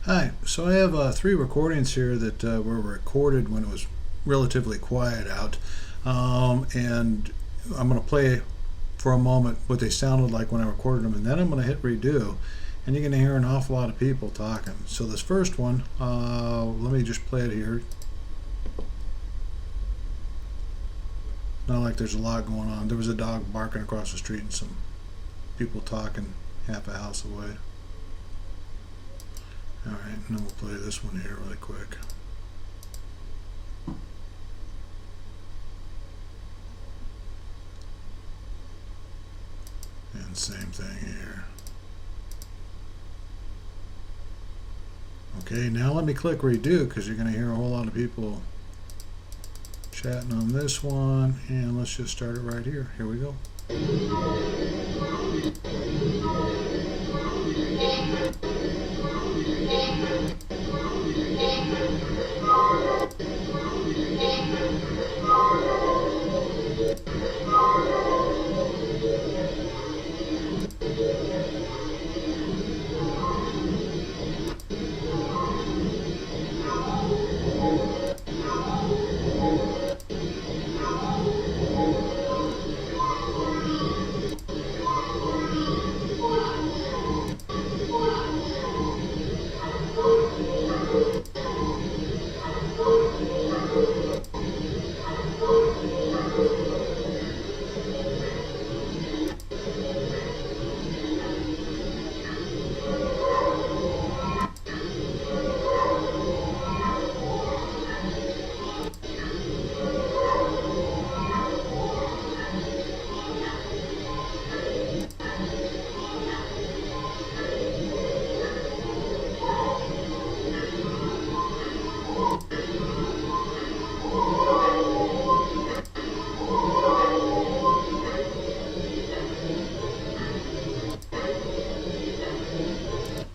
Hi, so I have three recordings here that were recorded when it was relatively quiet out. And I'm going to play for a moment what they sounded like when I recorded them, and then I'm going to hit redo, and you're going to hear an awful lot of people talking. So this first one, let me just play it here. Not like there's a lot going on. There was a dog barking across the street and some people talking half a house away. All right, and then we'll play this one here really quick. And same thing here. Okay, now let me click redo because you're going to hear a whole lot of people chatting on this one. And let's just start it right here. Here we go.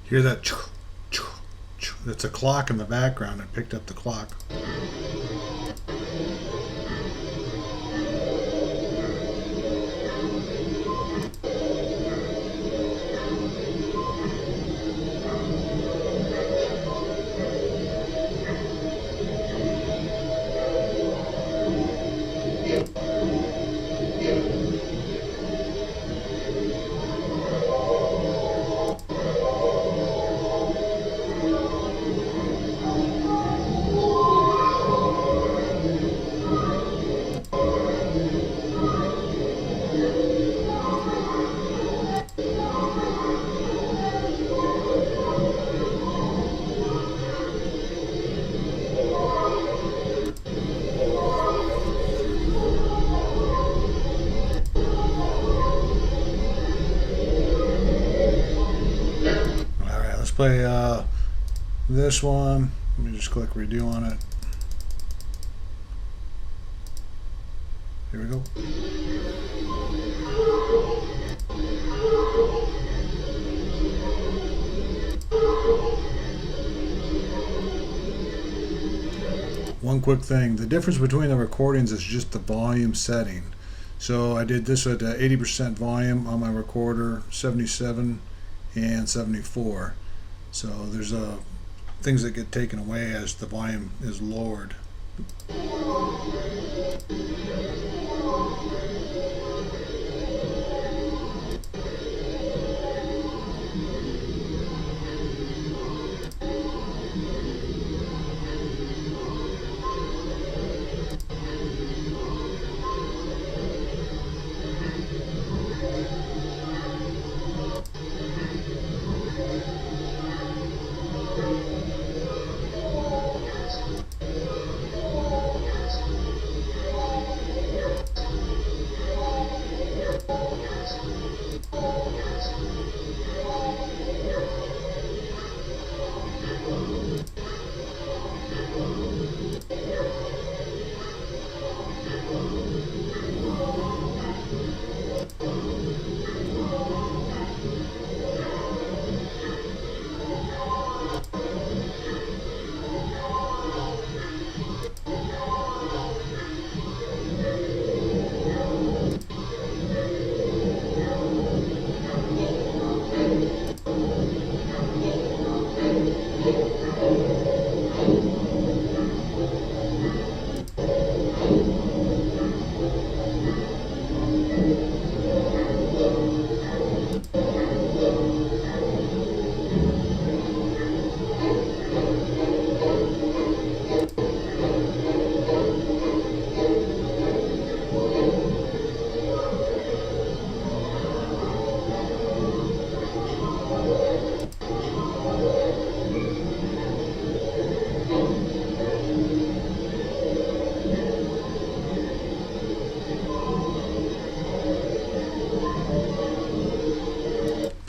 Hear that? That's a clock in the background. I picked up the clock. Let's play this one. Let me just click redo on it. Here we go. One quick thing, the difference between the recordings is just the volume setting. So I did this at 80% volume on my recorder, 77 and 74. So there's things that get taken away as the volume is lowered.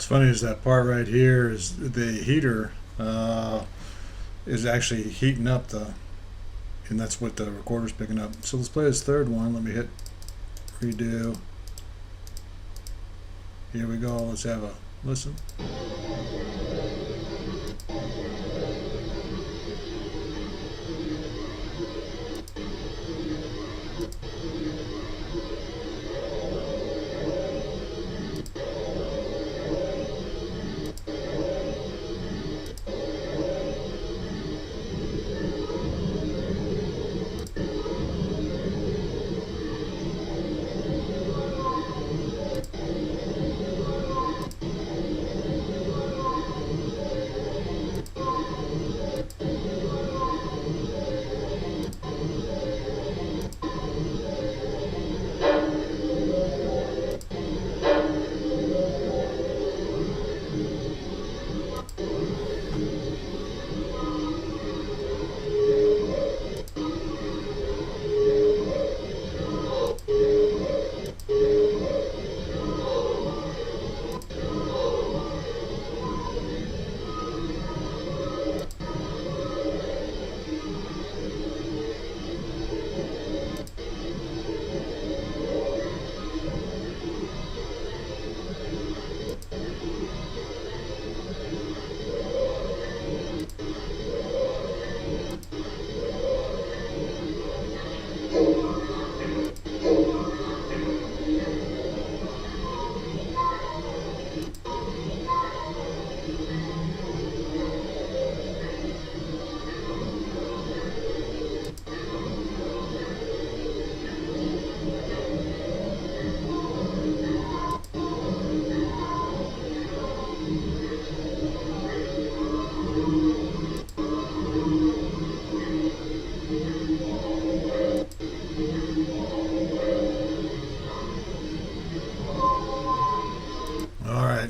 funny is that part right here is the heater is actually heating up and that's what the recorder's picking up. So let's play this third one. Let me hit redo. Here we go. Let's have a listen.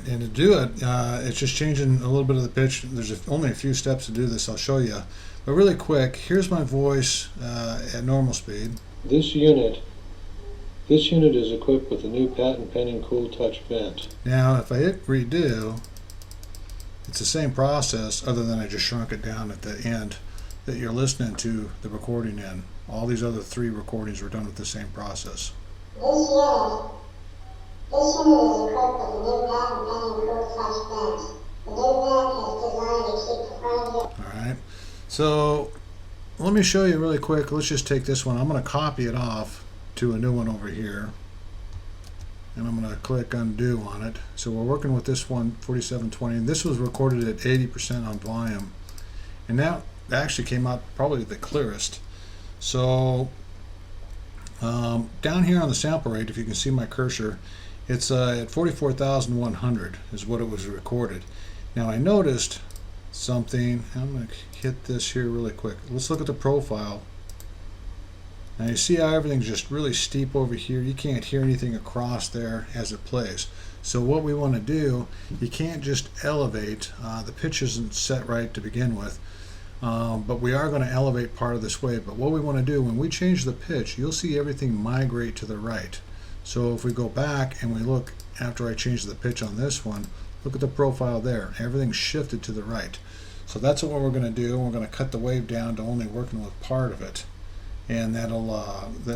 And to do it, it's just changing a little bit of the pitch. There's only a few steps to do this. I'll show you. But really quick, here's my voice at normal speed. This unit is equipped with a new patent-pending Cool Touch vent. Now, if I hit redo, it's the same process, other than I just shrunk it down at the end that you're listening to the recording in. All these other 3 recordings were done with the same process. This unit is equipped with a new patent-pending Cool Touch vent. The new vent is designed to keep the front of your... Alright, so let me show you really quick. Let's just take this one. I'm going to copy it off to a new one over here. And I'm going to click undo on it. So we're working with this one, 4720. And this was recorded at 80% on volume. And that actually came out probably the clearest. So down here on the sample rate, if you can see my cursor, it's at 44,100 is what it was recorded. Now I noticed something. I'm going to hit this here really quick. Let's look at the profile. Now you see how everything's just really steep over here. You can't hear anything across there as it plays. So what we want to do, you can't just elevate. The pitch isn't set right to begin with. But we are going to elevate part of this wave. But what we want to do, when we change the pitch, you'll see everything migrate to the right. So if we go back and we look after I change the pitch on this one, look at the profile there. Everything's shifted to the right. So that's what we're going to do. We're going to cut the wave down to only working with part of it. And that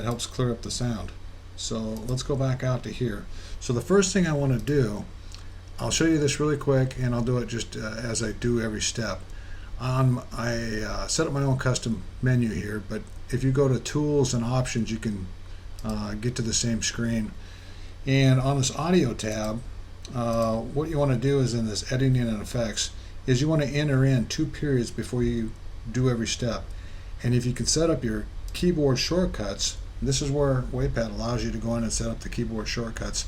helps clear up the sound. So let's go back out to here. So the first thing I want to do, I'll show you this really quick, and I'll do it just as I do every step. I set up my own custom menu here, but if you go to Tools and Options, you can get to the same screen. And on this Audio tab, what you want to do is in this Editing and Effects, is you want to enter in 2 periods before you do every step. And if you can set up your keyboard shortcuts, this is where WavePad allows you to go in and set up the keyboard shortcuts.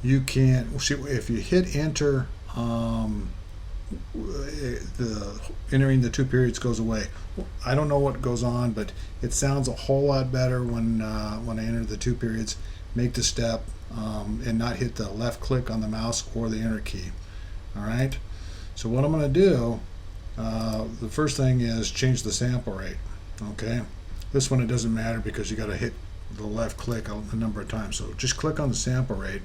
You can see if you hit enter, entering the 2 periods goes away. I don't know what goes on, but it sounds a whole lot better when I enter the 2 periods. Make the step and not hit the left click on the mouse or the enter key. All right. So what I'm going to do, the first thing is change the sample rate. Okay. This one it doesn't matter because you got to hit the left click a number of times. So just click on the sample rate,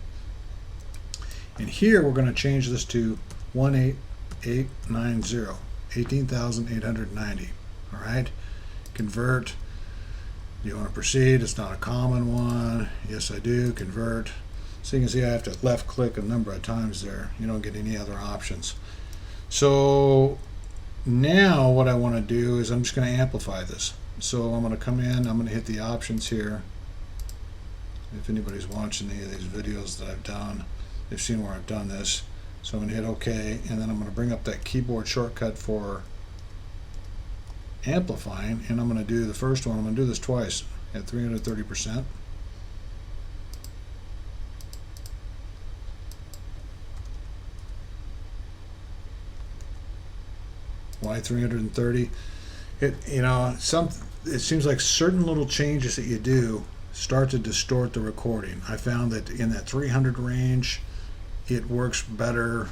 And here we're going to change this to 18890, 18,890. All right, convert. Do you want to proceed? It's not a common one. Yes, I do. Convert. So you can see I have to left click a number of times there. You don't get any other options. So now what I want to do is I'm just going to amplify this. So I'm going to come in, I'm going to hit the options here. If anybody's watching any of these videos that I've done, they've seen where I've done this. So I'm going to hit OK, and then I'm going to bring up that keyboard shortcut for amplifying, and I'm going to do the first one. I'm going to do this twice at 330%. Why 330? It seems like certain little changes that you do start to distort the recording. I found that in that 300 range, it works better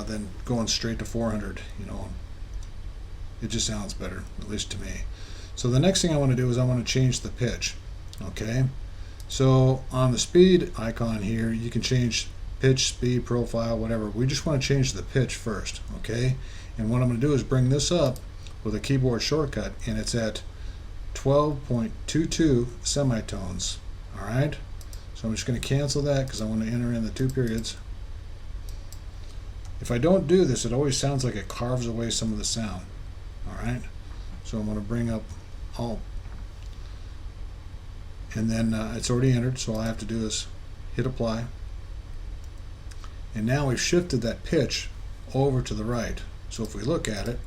than going straight to 400. It just sounds better, at least to me. So the next thing I want to do is I want to change the pitch. Okay, so on the speed icon here, you can change pitch, speed, profile, whatever. We just want to change the pitch first. Okay, and what I'm going to do is bring this up with a keyboard shortcut, and it's at 12.22 semitones. All right, so I'm just going to cancel that because I want to enter in the 2 periods. If I don't do this, it always sounds like it carves away some of the sound. All right, so I'm going to bring up all, and then it's already entered, so all I have to do is hit apply, and now we've shifted that pitch over to the right. So if we look at it,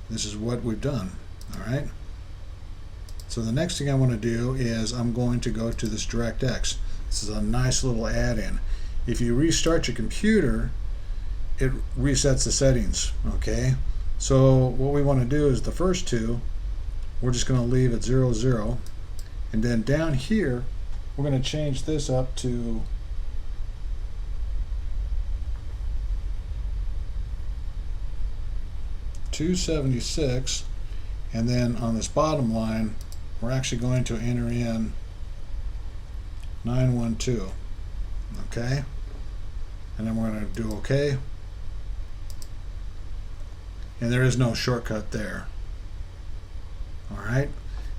this is what we've done. All right, so the next thing I want to do is I'm going to go to this DirectX. This is a nice little add-in. If you restart your computer, it resets the settings. Okay, so what we want to do is the first two, we're just going to leave at 0, 0, and then down here we're going to change this up to 276, and then on this bottom line we're actually going to enter in 912. Okay, and then we're going to do OK, and there is no shortcut there. Alright,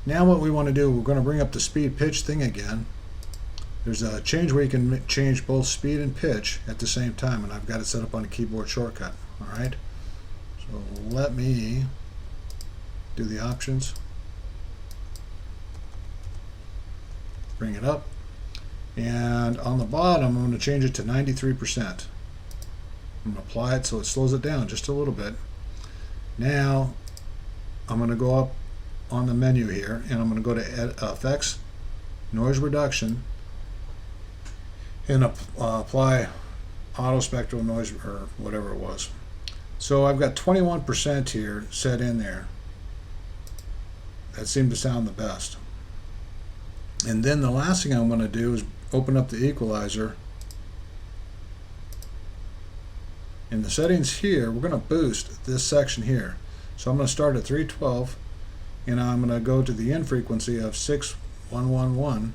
now what we want to do, we're going to bring up the speed pitch thing again. There's a change where you can change both speed and pitch at the same time, and I've got it set up on a keyboard shortcut. Alright, so let me do the options, bring it up, and on the bottom I'm going to change it to 93%. I'm going to apply it so it slows it down just a little bit. Now I'm going to go up on the menu here, and I'm going to go to Effects, Noise Reduction, and apply Auto Spectral Noise, or whatever it was. So I've got 21% here set in there. That seemed to sound the best. And then the last thing I'm going to do is open up the equalizer. In the settings here, we're going to boost this section here. So I'm going to start at 312, and I'm going to go to the end frequency of 6111,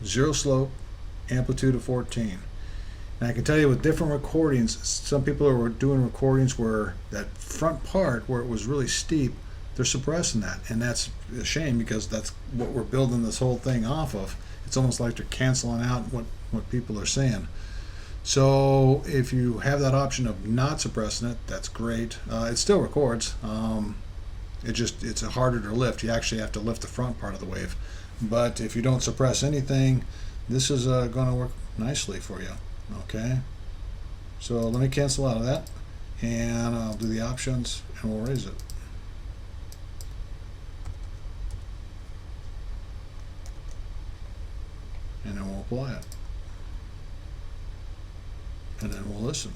0 slope, amplitude of 14. And I can tell you with different recordings, some people are doing recordings where that front part where it was really steep, they're suppressing that, and that's a shame because that's what we're building this whole thing off of. It's almost like they're canceling out what people are saying. So if you have that option of not suppressing it, that's great. It still records. It's harder to lift. You actually have to lift the front part of the wave. But if you don't suppress anything, this is going to work nicely for you. Okay. So let me cancel out of that, and I'll do the options, and we'll raise it. And then we'll apply it. And then we'll listen.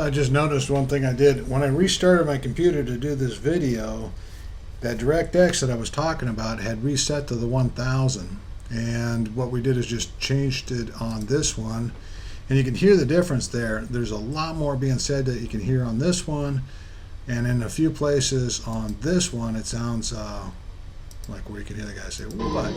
I just noticed one thing I did. When I restarted my computer to do this video, that DirectX that I was talking about had reset to the 1000. And what we did is just changed it on this one. And you can hear the difference there. There's a lot more being said that you can hear on this one. And in a few places on this one, it sounds like where you can hear the guy say, "What?"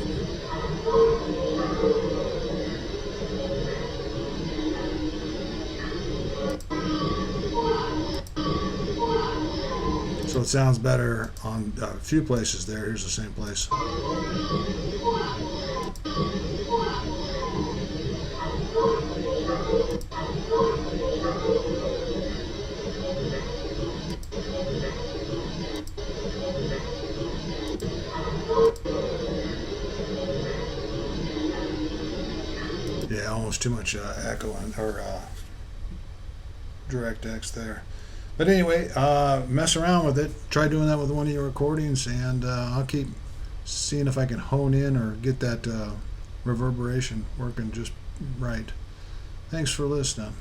So it sounds better on a few places there. Here's the same place. Yeah, almost too much echo or DirectX there. But anyway, mess around with it. Try doing that with one of your recordings, and I'll keep seeing if I can hone in or get that reverberation working just right. Thanks for listening.